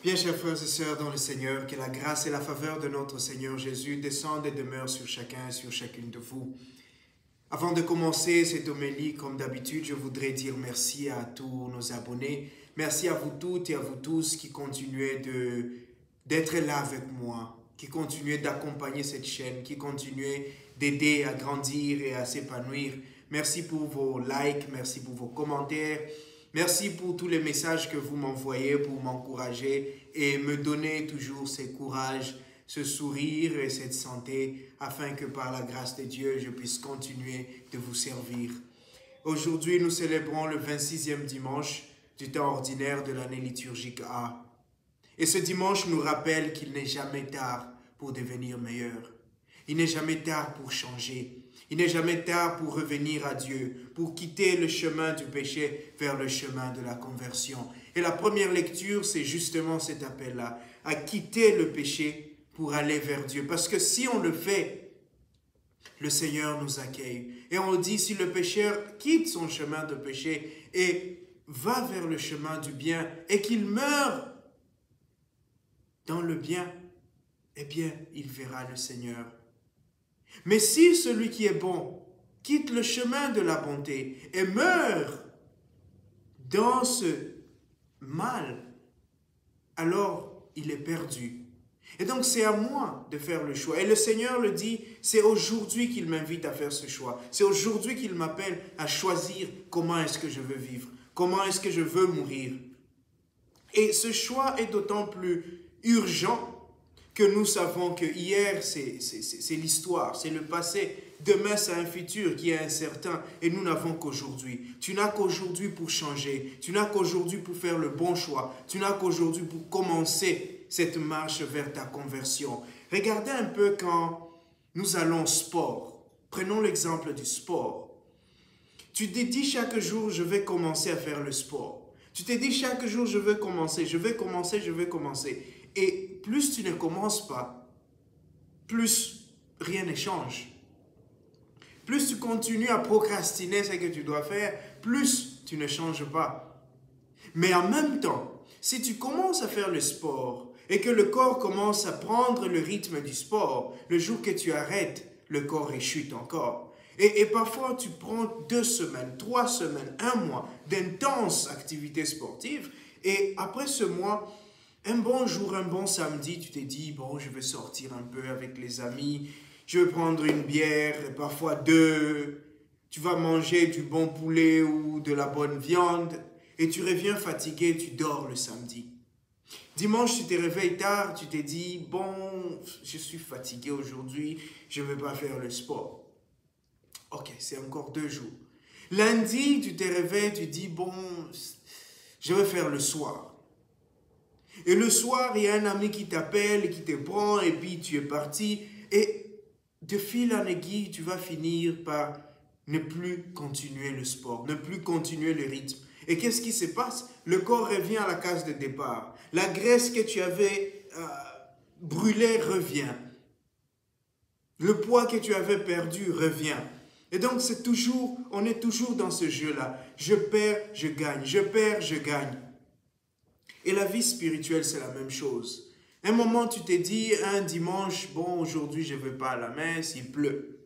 Bien, chers frères et sœurs dans le Seigneur, que la grâce et la faveur de notre Seigneur Jésus descendent et demeurent sur chacun et sur chacune de vous. Avant de commencer cette homélie, comme d'habitude, je voudrais dire merci à tous nos abonnés. Merci à vous toutes et à vous tous qui continuez d'être là avec moi, qui continuez d'accompagner cette chaîne, qui continuez d'aider à grandir et à s'épanouir. Merci pour vos likes, merci pour vos commentaires. Merci pour tous les messages que vous m'envoyez pour m'encourager et me donner toujours ce courage, ce sourire et cette santé afin que par la grâce de Dieu, je puisse continuer de vous servir. Aujourd'hui, nous célébrons le 26e dimanche du temps ordinaire de l'année liturgique A. Et ce dimanche nous rappelle qu'il n'est jamais tard pour devenir meilleur. Il n'est jamais tard pour changer. Il n'est jamais tard pour revenir à Dieu, pour quitter le chemin du péché vers le chemin de la conversion. Et la première lecture, c'est justement cet appel-là, à quitter le péché pour aller vers Dieu. Parce que si on le fait, le Seigneur nous accueille. Et on dit, si le pécheur quitte son chemin de péché et va vers le chemin du bien et qu'il meurt dans le bien, eh bien, il verra le Seigneur. Mais si celui qui est bon quitte le chemin de la bonté et meurt dans ce mal, alors il est perdu. Et donc c'est à moi de faire le choix. Et le Seigneur le dit, c'est aujourd'hui qu'il m'invite à faire ce choix. C'est aujourd'hui qu'il m'appelle à choisir comment est-ce que je veux vivre, comment est-ce que je veux mourir. Et ce choix est d'autant plus urgent que nous savons que hier, c'est l'histoire, c'est le passé. Demain, c'est un futur qui est incertain et nous n'avons qu'aujourd'hui. Tu n'as qu'aujourd'hui pour changer. Tu n'as qu'aujourd'hui pour faire le bon choix. Tu n'as qu'aujourd'hui pour commencer cette marche vers ta conversion. Regardez un peu quand nous allons au sport. Prenons l'exemple du sport. Tu te dis chaque jour, je vais commencer à faire le sport. Tu te dis chaque jour, je vais commencer. Et plus tu ne commences pas, plus rien ne change. Plus tu continues à procrastiner ce que tu dois faire, plus tu ne changes pas. Mais en même temps, si tu commences à faire le sport et que le corps commence à prendre le rythme du sport, le jour que tu arrêtes, le corps réchute encore. Et parfois, tu prends 2 semaines, 3 semaines, 1 mois d'intenses activités sportives et après ce mois, un bon jour, un bon samedi, tu t'es dit, bon, je vais sortir un peu avec les amis, je vais prendre une bière, parfois 2, tu vas manger du bon poulet ou de la bonne viande, et tu reviens fatigué, tu dors le samedi. Dimanche, tu te réveilles tard, tu t'es dit, bon, je suis fatigué aujourd'hui, je ne vais pas faire le sport. Ok, c'est encore 2 jours. Lundi, tu te réveilles, tu dis, bon, je vais faire le soir. Et le soir, il y a un ami qui t'appelle, qui te prend, et puis tu es parti. Et de fil en aiguille, tu vas finir par ne plus continuer le sport, ne plus continuer le rythme. Et qu'est-ce qui se passe? Le corps revient à la case de départ. La graisse que tu avais brûlée revient. Le poids que tu avais perdu revient. Et donc, on est toujours dans ce jeu-là. Je perds, je gagne. Je perds, je gagne. Et la vie spirituelle, c'est la même chose. Un moment, tu t'es dit, un dimanche, bon, aujourd'hui, je ne vais pas à la messe, il pleut.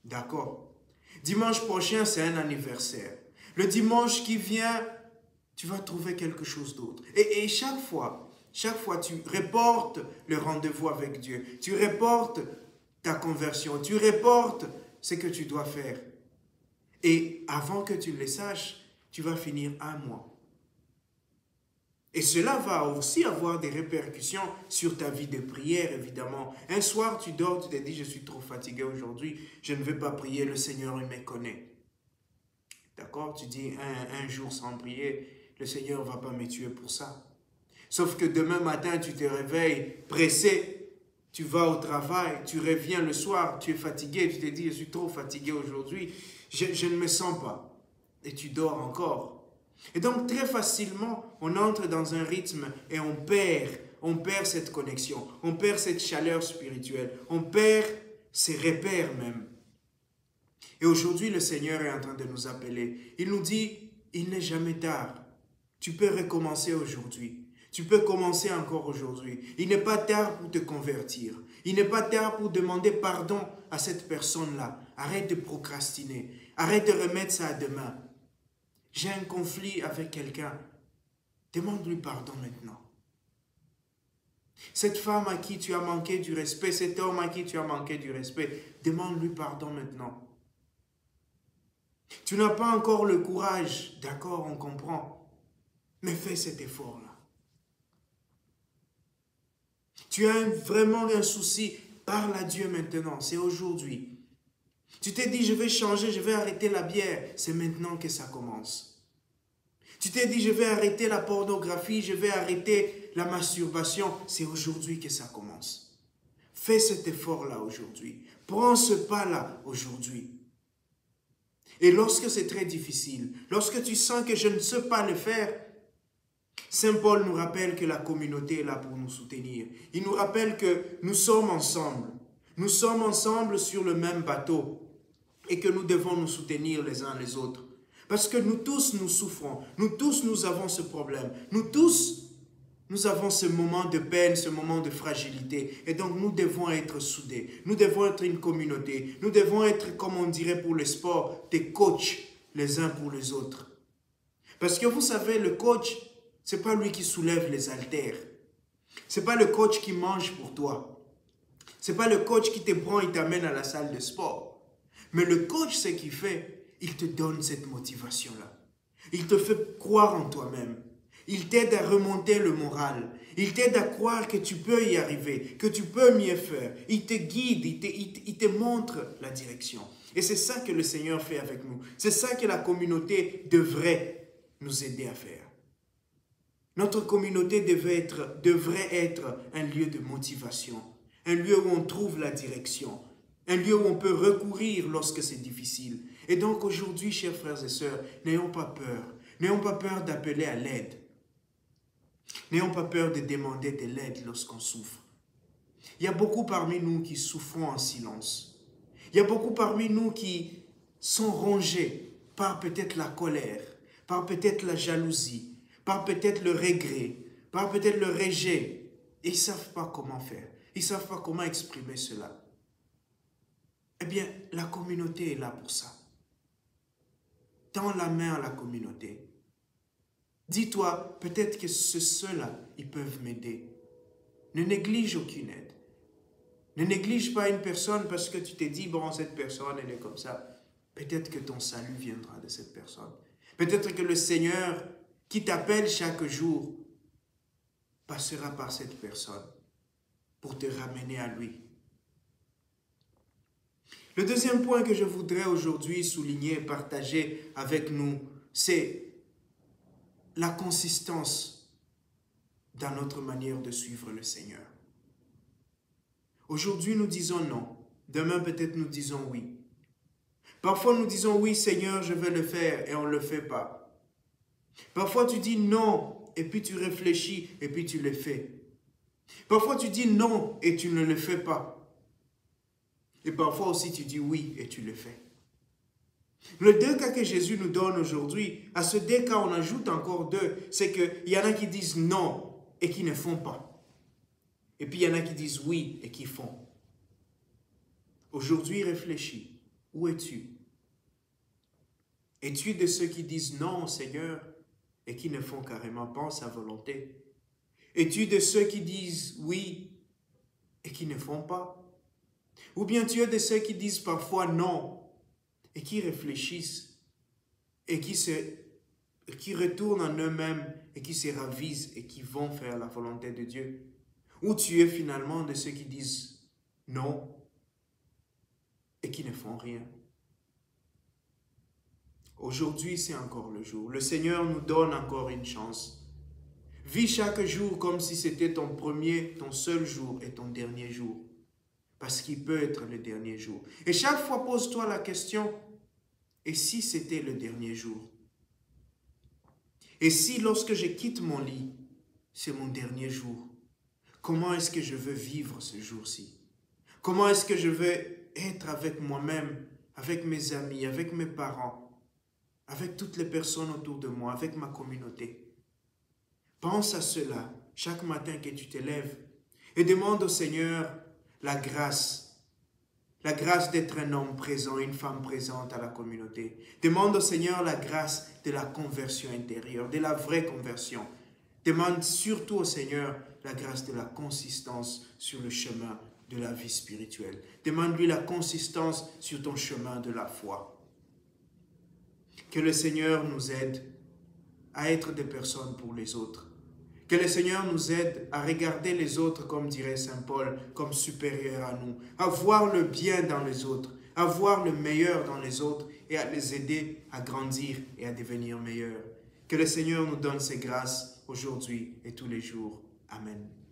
D'accord. Dimanche prochain, c'est un anniversaire. Le dimanche qui vient, tu vas trouver quelque chose d'autre. Et chaque fois, tu reportes le rendez-vous avec Dieu. Tu reportes ta conversion. Tu reportes ce que tu dois faire. Et avant que tu le saches, tu vas finir 1 mois. Et cela va aussi avoir des répercussions sur ta vie de prière, évidemment. Un soir, tu dors, tu te dis, je suis trop fatigué aujourd'hui, je ne vais pas prier, le Seigneur, il me connaît. D'accord? Tu dis, un jour sans prier, le Seigneur ne va pas me tuer pour ça. Sauf que demain matin, tu te réveilles pressé, tu vas au travail, tu reviens le soir, tu es fatigué, tu te dis, je suis trop fatigué aujourd'hui, je ne me sens pas. Et tu dors encore. Et donc, très facilement, on entre dans un rythme et on perd cette connexion, on perd cette chaleur spirituelle, on perd ses repères même. Et aujourd'hui, le Seigneur est en train de nous appeler. Il nous dit, il n'est jamais tard. Tu peux recommencer aujourd'hui. Tu peux commencer encore aujourd'hui. Il n'est pas tard pour te convertir. Il n'est pas tard pour demander pardon à cette personne-là. Arrête de procrastiner. Arrête de remettre ça à demain. J'ai un conflit avec quelqu'un. Demande-lui pardon maintenant. Cette femme à qui tu as manqué du respect, cet homme à qui tu as manqué du respect, demande-lui pardon maintenant. Tu n'as pas encore le courage, d'accord, on comprend, mais fais cet effort-là. Tu as vraiment un souci, parle à Dieu maintenant, c'est aujourd'hui. Tu t'es dit, je vais changer, je vais arrêter la bière, c'est maintenant que ça commence. Tu t'es dit, je vais arrêter la pornographie, je vais arrêter la masturbation, c'est aujourd'hui que ça commence. Fais cet effort-là aujourd'hui. Prends ce pas-là aujourd'hui. Et lorsque c'est très difficile, lorsque tu sens que je ne sais pas le faire, Saint Paul nous rappelle que la communauté est là pour nous soutenir. Il nous rappelle que nous sommes ensemble. Nous sommes ensemble sur le même bateau et que nous devons nous soutenir les uns les autres. Parce que nous tous, nous souffrons. Nous tous, nous avons ce problème. Nous tous, nous avons ce moment de peine, ce moment de fragilité. Et donc, nous devons être soudés. Nous devons être une communauté. Nous devons être, comme on dirait pour le sport, des coachs les uns pour les autres. Parce que vous savez, le coach, ce n'est pas lui qui soulève les haltères. Ce n'est pas le coach qui mange pour toi. Ce n'est pas le coach qui te prend et t'amène à la salle de sport. Mais le coach, ce qu'il fait, il te donne cette motivation-là. Il te fait croire en toi-même. Il t'aide à remonter le moral. Il t'aide à croire que tu peux y arriver, que tu peux mieux faire. Il te guide, il te montre la direction. Et c'est ça que le Seigneur fait avec nous. C'est ça que la communauté devrait nous aider à faire. Notre communauté devrait être un lieu de motivation, un lieu où on trouve la direction, un lieu où on peut recourir lorsque c'est difficile. Et donc aujourd'hui, chers frères et sœurs, n'ayons pas peur. N'ayons pas peur d'appeler à l'aide. N'ayons pas peur de demander de l'aide lorsqu'on souffre. Il y a beaucoup parmi nous qui souffrons en silence. Il y a beaucoup parmi nous qui sont rongés par peut-être la colère, par peut-être la jalousie, par peut-être le regret, par peut-être le rejet. Et ils ne savent pas comment faire. Ils ne savent pas comment exprimer cela. Eh bien, la communauté est là pour ça. Tends la main à la communauté. Dis-toi, peut-être que ceux-là, ils peuvent m'aider. Ne néglige aucune aide. Ne néglige pas une personne parce que tu t'es dit, bon, cette personne, elle est comme ça. Peut-être que ton salut viendra de cette personne. Peut-être que le Seigneur qui t'appelle chaque jour passera par cette personne pour te ramener à lui. Le deuxième point que je voudrais aujourd'hui souligner et partager avec nous, c'est la consistance dans notre manière de suivre le Seigneur. Aujourd'hui, nous disons non. Demain, peut-être nous disons oui. Parfois, nous disons oui, Seigneur, je vais le faire et on ne le fait pas. Parfois, tu dis non et puis tu réfléchis et puis tu le fais. Parfois, tu dis non et tu ne le fais pas. Et parfois aussi, tu dis oui et tu le fais. Le deux cas que Jésus nous donne aujourd'hui, à ce deux cas, on ajoute encore deux. C'est qu'il y en a qui disent non et qui ne font pas. Et puis, il y en a qui disent oui et qui font. Aujourd'hui, réfléchis. Où es-tu? Es-tu de ceux qui disent non au Seigneur et qui ne font carrément pas sa volonté? Es-tu de ceux qui disent oui et qui ne font pas? Ou bien tu es de ceux qui disent parfois non et qui réfléchissent et qui retournent en eux-mêmes et qui se ravisent et qui vont faire la volonté de Dieu? Ou tu es finalement de ceux qui disent non et qui ne font rien? Aujourd'hui, c'est encore le jour. Le Seigneur nous donne encore une chance. Vis chaque jour comme si c'était ton premier, ton seul jour et ton dernier jour. Parce qu'il peut être le dernier jour. Et chaque fois, pose-toi la question, et si c'était le dernier jour? Et si lorsque je quitte mon lit, c'est mon dernier jour? Comment est-ce que je veux vivre ce jour-ci? Comment est-ce que je veux être avec moi-même, avec mes amis, avec mes parents, avec toutes les personnes autour de moi, avec ma communauté? Pense à cela chaque matin que tu te lèves et demande au Seigneur la grâce d'être un homme présent, une femme présente à la communauté. Demande au Seigneur la grâce de la conversion intérieure, de la vraie conversion. Demande surtout au Seigneur la grâce de la consistance sur le chemin de la vie spirituelle. Demande-lui la consistance sur ton chemin de la foi. Que le Seigneur nous aide à être des personnes pour les autres. Que le Seigneur nous aide à regarder les autres, comme dirait Saint Paul, comme supérieurs à nous, à voir le bien dans les autres, à voir le meilleur dans les autres et à les aider à grandir et à devenir meilleurs. Que le Seigneur nous donne ses grâces aujourd'hui et tous les jours. Amen.